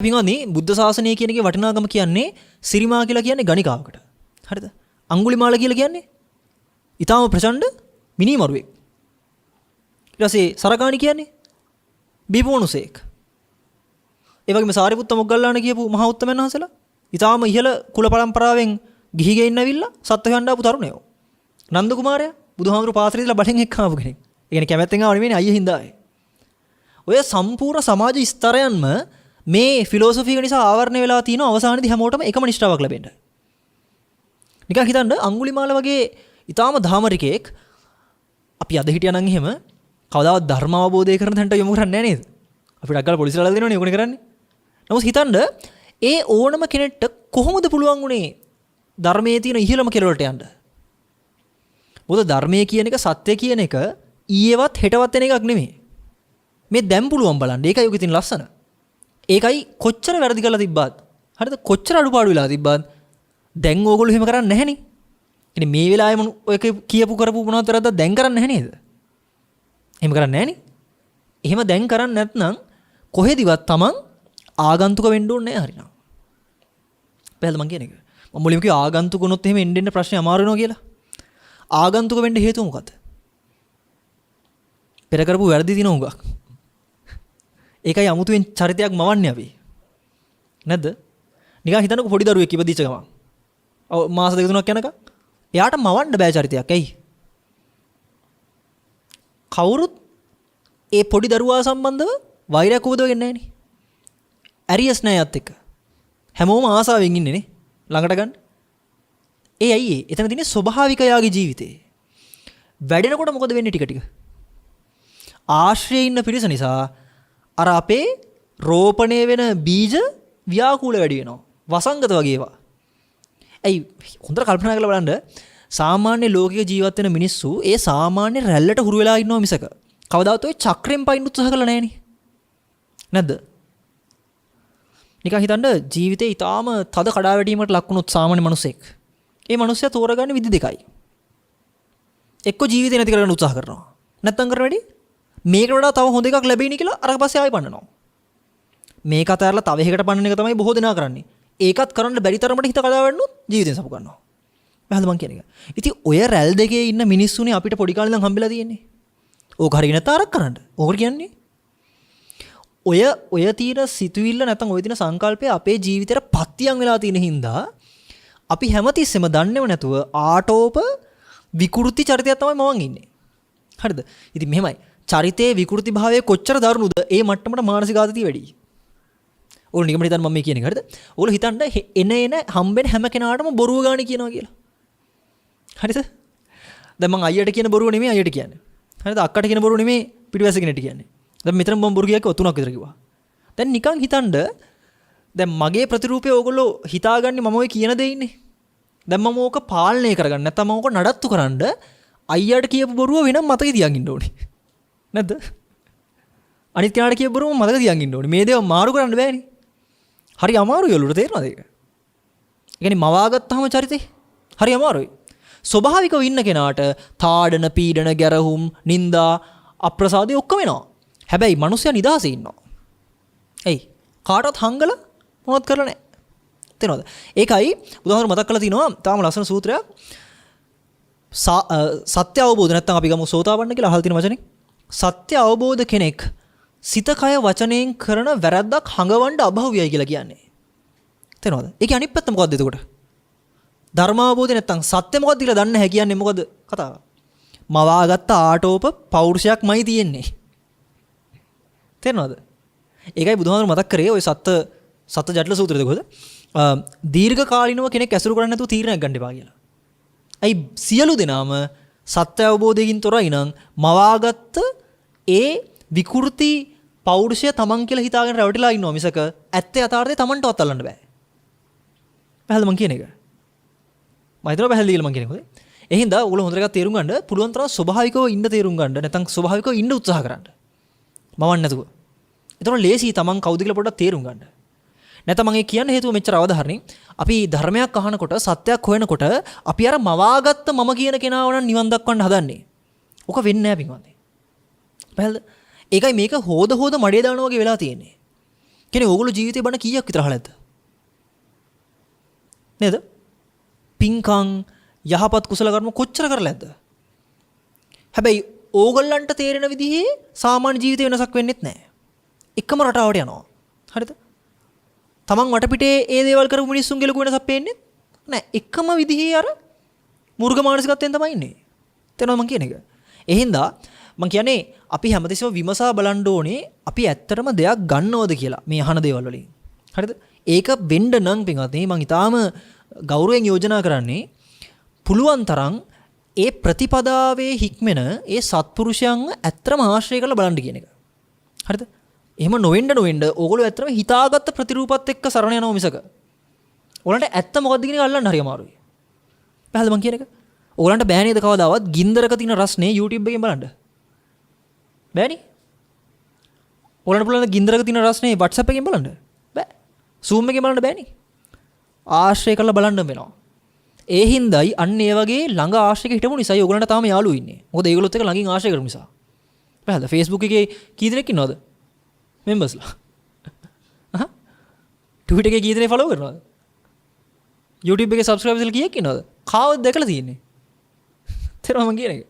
පින්වත්නි බුද්ධ ශාසනය කියන එකේ වටිනාකම කියන්නේ සිරිමා කියලා කියන්නේ ගණිකාවකට. හරිද? අඟුලිමාල කියලා කියන්නේ ඊටාම ප්‍රචණ්ඩ මිනිමරුවෙක්. ඊට පස්සේ සරකාණි කියන්නේ බීපෝනුසෙක්. ඒ වගේම සාරිපුත්ත මොග්ගල්ලාන කියපු මහ උත්තමයන් වහන්සේලා ඊටාම ඉහළ කුල පරම්පරාවෙන් ගිහි ගෙයින් ඇවිල්ලා සත්ව හොයන්න ආපු තරුණයෝ. නන්ද කුමාරයා බුදුහාමුදුරු පාසලේ ඉඳලා බලෙන් එක්ක ආපු කෙනෙක්. ඒ කියන්නේ කැමැත්තෙන් ආව නෙමෙයි අයියා හින්දා ආවේ. ඔය සම්පූර්ණ සමාජ ස්තරයන්ම මේ ෆිලොසොෆි එක නිසා ආවරණය වෙලා තියෙන අවසානයේදී හැමෝටම එකම නිෂ්ඨාවක් ලැබෙන්න. නිකන් හිතන්න අඟුලිමාල වගේ ඊටාම ධාමරිකෙක් අපි අද හිටියා නම් එහෙම කවදාවත් ධර්ම අවබෝධය කරන තැනට යොමු කරන්නේ නැහැ නේද? අපිට අග්ගල පොලිසියලා දෙනවනේ ඕනේ කරන්නේ. නමුත් හිතන්න ඒ ඕනම කෙනෙක්ට කොහොමද පුළුවන් උනේ ධර්මයේ තියෙන ඉහළම කෙළවරට යන්න? මොකද ධර්මයේ කියන එක සත්‍ය කියන එක ඊයේවත් හෙටවත් වෙන එකක් නෙමෙයි. මේ දැන් පුළුවන් බලන්න. ඒකයි ඔක ඉතින් ලස්සන. ඒකයි කොච්චර වැරදි කරලා තිබ්බත් හරිද කොච්චර අඩුපාඩු වෙලා තිබ්බත් දැන් ඕගොල්ලෝ එහෙම කරන්නේ නැහැ නේ. ඉතින් මේ වෙලාවෙම ඔය කියපු කරපු මොනවද වැරද්දක් දැන් කරන්නේ නැහැ නේද? එහෙම කරන්නේ නැහැ නේ. එහෙම දැන් කරන්නේ නැත්නම් කොහෙදිවත් Taman ආගන්තුක වෙන්න ඕනේ නැහැ හරිනම්. පැහැදිලිද මං කියන එක? මම මුලින්ම කිව්වා ආගන්තුක වුණොත් එහෙම එන්න ප්‍රශ්නේ අමාරු වෙනවා කියලා. ආගන්තුක වෙන්න හේතුව මොකද්ද? පෙර කරපු වැරදි දින උගක්. ඒකයි අමුතුවෙන් චරිතයක් මවන්නේ අපි. නැද්ද? නිකන් හිතන්නකො පොඩි දරුවෙක් ඉපදිච්ච ගමන්. ඔව් මාස දෙක තුනක් යනකම් එයාට මවන්න බෑ චරිතයක්. ඇයි? කවුරුත් ඒ පොඩි දරුවා සම්බන්ධව වෛරයක් උපදවගෙන නැහැ නේ. ඇරියස් නෑ යත් එක්ක. හැමෝම ආසාවෙන් ඉන්නේ නේ ළඟට ගන්න. ඒ ඇයි ඒ? එතන තියෙන්නේ ස්වභාවික යාගේ ජීවිතේ. වැඩෙනකොට මොකද වෙන්නේ ටික ටික? ආශ්‍රයේ ඉන්න පිරිස නිසා අර අපේ රෝපණය වෙන බීජ ව්‍යාකූල වැඩි වෙනවා. වසංගත වගේ ඒවා. ඇයි හොඳට කල්පනා කරලා බලන්න සාමාන්‍ය ලෝකික ජීවත් වෙන මිනිස්සු ඒ සාමාන්‍ය රැල්ලට හුරු වෙලා ඉන්නවා මිසක කවදාවත් ඔය චක්‍රෙන් පයින් උත්සාහ කරලා නැහැ නේ. නැද්ද? නිකන් හිතන්න ජීවිතේ ඊටාම තද කඩාවැටීමකට ලක් වුණොත් සාමාන්‍ය මිනිසෙක්. ඒ මිනිස්සයා තෝරගන්නේ විදි දෙකයි. එක්ක ජීවිතේ නැති කරගන්න උත්සාහ කරනවා. නැත්තම් කරන වැඩි මේකට වඩා තව හොඳ එකක් ලැබෙයිනි කියලා අර පස්සේ ආයෙ පන්නනවා. මේක අතහැරලා තව එකකට පන්නන එක තමයි බොහෝ දෙනා කරන්නේ. ඒකත් කරන්න බැරි තරමට හිත කඩාවැටුනොත් ජීවිතෙන් සපු ගන්නවා. මම මං කියන එක. ඉතින් ඔය රැල් දෙකේ ඉන්න මිනිස්සුනේ අපිට පොඩි කාලේ ඉඳන් හම්බෙලා තියෙන්නේ. ඕක හරිය නැත්නම් අරක් කරන්න. ඕකට කියන්නේ ඔය තීර සිතුවිල්ල නැත්නම් ඔය තියෙන සංකල්පය අපේ ජීවිතේට පත්තියන් වෙලා තියෙන හින්දා අපි හැමතිස්සෙම දන්නේව නැතුව ආටෝප විකෘති චරිතයක් තමයි මවන් ඉන්නේ. හරිද? ඉතින් මෙහෙමයි. චරිතයේ විකෘති භාවය කොච්චර දරුණුද ඒ මට්ටමට මානසික ආතතිය වැඩි. ඕගොල්ලෝ නිකම්ම හිතන්න මම මේ කියන එක හරිද? ඕගොල්ලෝ හිතන්න එන හම්බෙන හැම කෙනාටම බොරුව ගාණි කියනවා කියලා. හරිද? දැන් මම අයියට කියන බොරුව නෙමෙයි අයියට කියන්නේ. හරිද? අක්කට කියන බොරුව නෙමෙයි පිටිවැස කෙනෙක්ට කියන්නේ. දැන් මෙතන මම බොරු කියක් තුනක් විතර කිව්වා. දැන් නිකන් හිතන්න දැන් මගේ ප්‍රතිරූපය ඕගොල්ලෝ හිතාගන්නේ මම ඔය කියන දේ ඉන්නේ. දැන් මම ඕක පාලනය කරගන්න නැත්නම් මම ඕක නඩත්තු කරන්න අයියට කියපු බොරුව වෙනම මතකේ තියන් ඉන්න ඕනේ. නැද්ද? අනිත් කෙනාට කියපු බොරුව මතක තියන් ඉන්න ඕනේ. මේ දේව මාරු කරන්න බෑනේ. හරි අමාරුයි ඔළුවට තේරෙනවද ඒක? ඒ කියන්නේ මවාගත්තාම චරිතේ හරි අමාරුයි. ස්වභාවිකව ඉන්න කෙනාට තාඩන, පීඩන, ගැරහුම්, නිന്ദා, අප්‍රසාදේ ඔක්කොම එනවා. හැබැයි මිනිස්සයා නිදහසේ ඉන්නවා. එයි කාටවත් හංගල මොනවත් කරලා නැහැ. තේරෙනවද? ඒකයි උදාහරණ මතක් කරලා තිනවා තාම ලස්සන සූත්‍රයක්. සත්‍ය අවබෝධ නැත්නම් අපි ගමු සෝතාපන්න කියලා අහලා තියෙන වචනේ. සත්‍ය අවබෝධ කෙනෙක් සිත කය වචනයෙන් කරන වැරද්දක් හඟවන්න අභව්‍යයි කියලා කියන්නේ. තේරෙනවද? ඒකේ අනිත් පැත්ත මොකද්ද එතකොට? ධර්මාවබෝධය නැත්නම් සත්‍ය මොකද්ද කියලා දන්නේ නැහැ කියන්නේ මොකද කතාව? මවාගත්ත ආටෝප පෞරුෂයක්මයි තියෙන්නේ. තේරෙනවද? ඒකයි බුදුහාමුදුරුවෝ මතක් කරේ ওই සත්‍ය ජටල සූත්‍රයද කොහොද? දීර්ඝ කාලිනව කෙනෙක් ඇසුරු කරන්නේ නැතුව තීරණයක් ගන්න එපා කියලා. අයි සියලු දෙනාම සත්‍ය අවබෝධයෙන් තොරයි නම් මවාගත්ත ඒ විකෘති පෞරුෂය තමන් කියලා හිතාගෙන රැවටිලා ඉන්නවා මිසක ඇත්තේ යථාර්ථය තමන්ටවත් අල්ලන්න බෑ. පැහැදිලිද මං කියන එක? මම හිතනවා පැහැදිලි කියලා මං කියන්නේ. ඒ හින්දා ඔයගොල්ලෝ හොඳට එකක් තේරුම් ගන්න පුළුවන් තරම් ස්වභාවිකව ඉන්න තේරුම් ගන්න නැත්නම් ස්වභාවිකව ඉන්න උත්සාහ කරන්න. මවන්න නැතුව. ඒතකොට ලේසි තමන් කවුද කියලා පොඩ්ඩක් තේරුම් ගන්න. නැත්නම් මම කියන්නේ හේතුව මෙච්චර අවධාරණේ අපි ධර්මයක් අහනකොට සත්‍යයක් හොයනකොට අපි අර මවාගත්ත මම කියන කෙනාව නම් නිවන් දක්වන්න හදන්නේ. ඔක වෙන්නේ නැහැ පින්වත්නි. පැහැදිලිද? ඒකයි මේක හොද මඩේ දානවා වගේ වෙලා තියෙන්නේ. කියන්නේ ඕගොල්ලෝ ජීවිතේ බණ කීයක් විතර අහලා ඇද්ද? නේද? පින්කම් යහපත් කුසල කර්ම කොච්චර කරලා ඇද්ද? හැබැයි ඕගොල්ලන්ට තේරෙන විදිහේ සාමාන්‍ය ජීවිතේ වෙනසක් වෙන්නෙත් නැහැ. එකම රටාවට යනවා. හරිද? තමන් වටපිටේ ඒ දේවල් කරපු මිනිස්සුන්ගේ ලොකු වෙනසක් පේන්නේ නැහැ. එකම විදිහේ අර මුර්ග මානසිකත්වයෙන් තමයි ඉන්නේ. තේරෙනවද මම කියන එක? එහෙනම් මම කියන්නේ අපි හැමතිස්සෙම විමසා බලන්න ඕනේ අපි ඇත්තටම දෙයක් ගන්නවද කියලා මේ අහන දේවල් වලින්. හරිද? ඒක වෙන්න නම් පින්වත්නි මම ඊටාම ගෞරවයෙන් යෝජනා කරන්නේ පුළුවන් තරම් ඒ ප්‍රතිපදාවේ හික්මෙන ඒ සත්පුරුෂයන්ව ඇත්තටම ආශ්‍රය කරලා බලන්න කියන එක. හරිද? එහෙම නොවෙන්න ඕගොල්ලෝ ඇත්තටම හිතාගත්ත ප්‍රතිරූපات එක්ක සරණ යනවා මිසක. ඕගොල්ලන්ට ඇත්ත මොකද්ද කියන එක අල්ලන්න හරි අමාරුයි. පැහැදිලිද මම කියන එක? ඕගොල්ලන්ට බෑ නේද කවදාවත් ගින්දරක තියෙන රස්නේ YouTube එකෙන් බලන්න? බෑනේ. ඕගොල්ලන්ට පුළුවන් ගින්දරක තියෙන රස්නේ WhatsApp එකෙන් බලන්න? බෑ. Zoom එකෙන් බලන්න බෑනේ. ආශ්‍රය කරලා බලන්න වෙනවා. ඒ හින්දායි අන්න ඒ වගේ ළඟ ආශ්‍රයක හිටපු නිසායි ඕගොල්ලන්ට තාම යාළුවෝ ඉන්නේ. මොකද ඒගොල්ලොත් එක්ක ළඟින් ආශ්‍රය කරපු නිසා. පැහැදිලිද? Facebook එකේ කී දෙනෙක් ඉන්නවද? මෙම්බර්ස්ලා. Twitter එකේ කී දෙනෙක් ෆලෝ කරනවද? YouTube එකේ සබ්ස්ක්‍රයිබර්ස්ලා කීයක් ඉන්නවද? කාවද දැකලා තියෙන්නේ? තේරෙනවද මම කියන එක?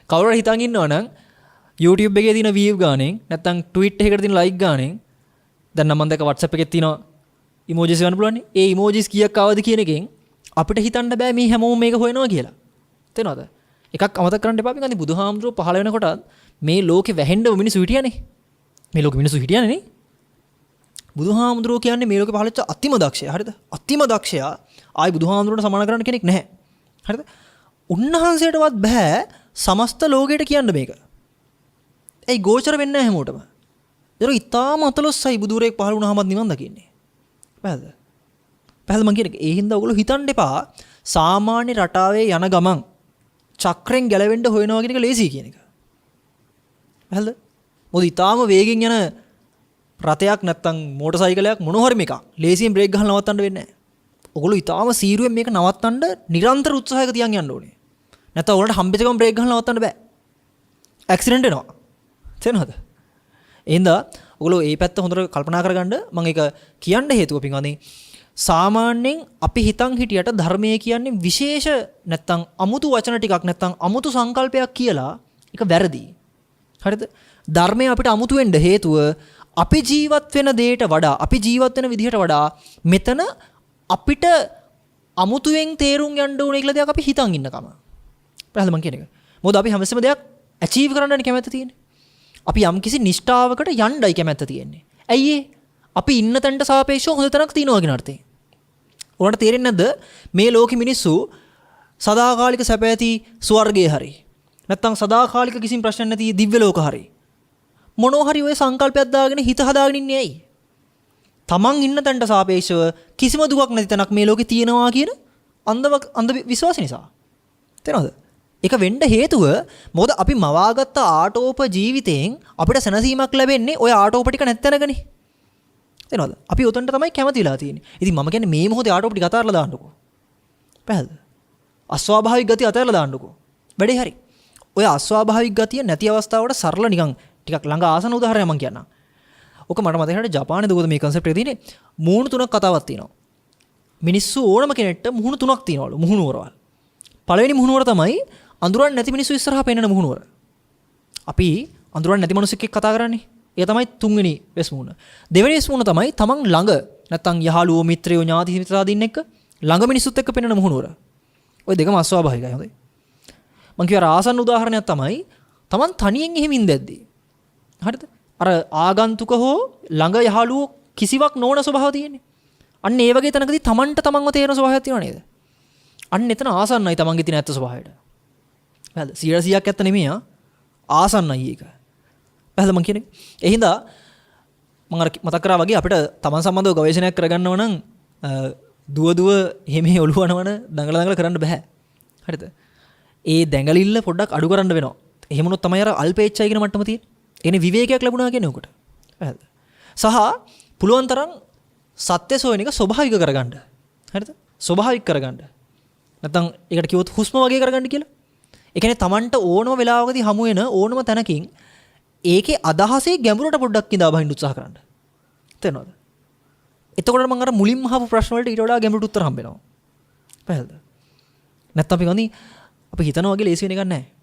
කවුරු හරි හිතන් ඉන්නවනම් YouTube එකේ තියෙන view ගානෙන් නැත්නම් tweet එකකට තියෙන like ගානෙන් දැන් නම් මම දැක්ක WhatsApp එකේ තියෙන emojis ගන්න පුළුවන් නේ. ඒ emojis කීයක් ආවද කියන එකෙන් අපිට හිතන්න බෑ මේ හැමෝම මේක හොයනවා කියලා. තේරෙනවද? එකක් අමතක කරන්න එපා. අපි බුදුහාමුදුරුවෝ පහළ වෙනකොට මේ ලෝකේ වැහෙන්න මිනිස්සු හිටියානේ. මේ ලෝකෙ මිනිස්සු හිටියානේ නේ. බුදුහාමුදුරුවෝ කියන්නේ මේ ලෝකේ පහළච්ච අතිම දක්ෂයා. හරිද? අතිම දක්ෂයා ආයි බුදුහාමුදුරුවන්ට සමාන කරන්න කෙනෙක් නැහැ. හරිද? උන්වහන්සේටවත් බෑ සමස්ත ලෝකයට කියන්න මේක. ඇයි ගෝචර වෙන්නේ නැහැ හැමෝටම? ඒක ඉතාම අතලොස්සයි බුදුරෙක් පහළ වුණාමත් නිවන් දකින්නේ. පැහැදිලිද? පැහැදිලිද මං කියන්නේ? ඒ හින්දා ඔයගොල්ලෝ හිතන්න එපා සාමාන්‍ය රටාවේ යන ගමන් චක්‍රෙන් ගැලවෙන්න හොයනවා කියන එක ලේසි කියන එක. පැහැදිලිද? මොකද ඉතාම වේගෙන් යන රථයක් නැත්තම් මෝටර් සයිකලයක් මොන හරි එකක් ලේසියෙන් බ්‍රේක් ගහලා නවත්තන්න වෙන්නේ නැහැ. ඔයගොල්ලෝ ඉතාම සීරුවෙන් මේක නවත්තන්න නිරන්තර උත්සාහයක තියන් යන්න ඕනේ. නැත්නම් ඔයගොල්ලන්ට හම්බෙච්ච ගමන් බ්‍රේක් ගහලා නවත්තන්න බෑ. ඇක්සිඩන්ට් වෙනවා. තේරෙනවද? එහෙනම් ඔයගොල්ලෝ මේ පැත්ත හොඳට කල්පනා කරගන්න මම ඒක කියන්න හේතුව පින්වත්නි සාමාන්‍යයෙන් අපි හිතන් හිටියට ධර්මයේ කියන්නේ විශේෂ නැත්තම් අමුතු වචන ටිකක් නැත්තම් අමුතු සංකල්පයක් කියලා ඒක වැරදි. හරිද? ධර්මය අපිට අමුතු වෙන්න හේතුව අපි ජීවත් වෙන දෙයට වඩා අපි ජීවත් වෙන විදිහට වඩා මෙතන අපිට අමුතුවෙන් තේරුම් ගන්න ඕනේ කියලා දෙයක් අපි හිතන් ඉන්නකම. පැහැදිලිද මම කියන එක? මොකද අපි හැමසෙම දෙයක් ඇචීව් කරන්නනේ කැමැත්ත තියෙන්නේ. අපි යම්කිසි නිෂ්ඨාවකට යන්නයි කැමැත්ත තියෙන්නේ. ඇයි අපි ඉන්න තැනට සාපේක්ෂව හොඳ තැනක් තියෙනවා කියන අර්ථයෙන්. ඔයාලට තේරෙන්නේ නැද්ද මේ ලෝකෙ මිනිස්සු සදාකාලික සැප ඇති ස්වර්ගයේ හරි නැත්නම් සදාකාලික කිසිම ප්‍රශ්න නැති දිව්‍ය ලෝක හරි මොනවා හරි ඔය සංකල්පයක් දාගෙන හිත හදාගෙන ඉන්නේ ඇයි? තමන් ඉන්න තැනට සාපේක්ෂව කිසිම දුකක් නැති තැනක් මේ ලෝකේ තියෙනවා කියන අන්ධ විශ්වාස නිසා. තේරෙනවද? ඒක වෙන්න හේතුව මොකද අපි මවාගත්ත ආටෝප ජීවිතයෙන් අපිට සැනසීමක් ලැබෙන්නේ ওই ආටෝප ටික නැත්තරගනේ. තේරෙනවද? අපි උතන්ට තමයි කැමතිලා තියෙන්නේ. ඉතින් මම කියන්නේ මේ මොහොතේ ආටෝප ටික අතහැරලා දාන්නකෝ. පැහැදිලිද? අස්වාභාවික ගතිය අතහැරලා දාන්නකෝ. වැඩේ හරි. ඔය අස්වාභාවික ගතිය නැති අවස්ථාවට සරල නිකන් ටිකක් ළඟ ආසන උදාහරණයක් මම කියන්නම්. ඔක මට මතකයි හිටියේ ජපානයේ දුකද මේ concept එක තියෙන්නේ. මුහුණු තුනක් කතාවක් තියෙනවා. මිනිස්සු ඕනම කෙනෙක්ට මුහුණු තුනක් තියෙනවලු මුහුණුවරවල්. පළවෙනි මුහුණුවර තමයි අඳුරන්නේ නැති මිනිස්සු ඉස්සරහා පෙන්නන මුහුණුවර. අපි අඳුරන්නේ නැති මිනිස්සෙක් එක්ක කතා කරන්නේ. ඒ තමයි තුන්වෙනි වෙස් මුහුණ. දෙවෙනි වෙස් මුහුණ තමයි තමන් ළඟ නැත්තම් යහළුවෝ මිත්‍රයෝ ඥාති හිමිතා දින්න එක්ක ළඟ මිනිස්සුත් එක්ක පෙන්නන මුහුණුවර. ওই දෙකම අස්වාභාවිකයි හොඳයි. මම කියව ආසන්න උදාහරණයක් තමයි තමන් තනියෙන් එහෙම ඉඳද්දී. හරිද? අර ආගන්තුක හෝ ළඟ යහළුවෝ කිසිවක් නොවන ස්වභාවය තියෙන්නේ. අන්න ඒ වගේ තැනකදී තමන්ට තමන්ව තේරෙන ස්වභාවයක් තියෙනව නේද? අන්න එතන ආසන්නයි තමන්ගේ තියෙන ඇත්ත ස්වභාවයට. පැහැදිලි 100%ක් ඇත්ත නෙමෙයි ආසන්නයි ඒක. පැහැදිලි මම කියන්නේ. ඒ හින්දා මම අර මතක් කරා වගේ අපිට තමන් සම්බන්ධව ගවේෂණයක් කරගන්නව නම් දුව එහෙම ඔළුවනවන දඟල කරන්න බෑ. හරිද? ඒ දැඟලිල්ල පොඩ්ඩක් අඩු කරන්න වෙනවා. එහෙම වුණොත් තමයි අර අල්පේච්ඡයි කියන මට්ටම තියෙන්නේ. එනේ විවේකයක් ලැබුණා කියන්නේ උකට. පැහැදිලිද? සහ පුළුවන් තරම් සත්‍ය සොයන එක ස්වභාවික කරගන්න. හරිද? ස්වභාවික කරගන්න. නැත්නම් ඒකට කිව්වොත් හුස්ම වගේ කරගන්න කියලා. ඒ කියන්නේ Tamanට ඕනම වෙලාවකදී හමු වෙන ඕනම තැනකින් ඒකේ අදහසේ ගැඹුරට පොඩ්ඩක් ඉඳා බහින්න උත්සාහ කරන්න. තේරෙනවද? එතකොට මම අර මුලින්ම අහපු ප්‍රශ්න වලට ඊට වඩා ගැඹුරු උත්තර හම්බ වෙනවා. පැහැදිලිද? නැත්නම් අපි හිතනවා වගේ ලේසි වෙන එකක් නැහැ.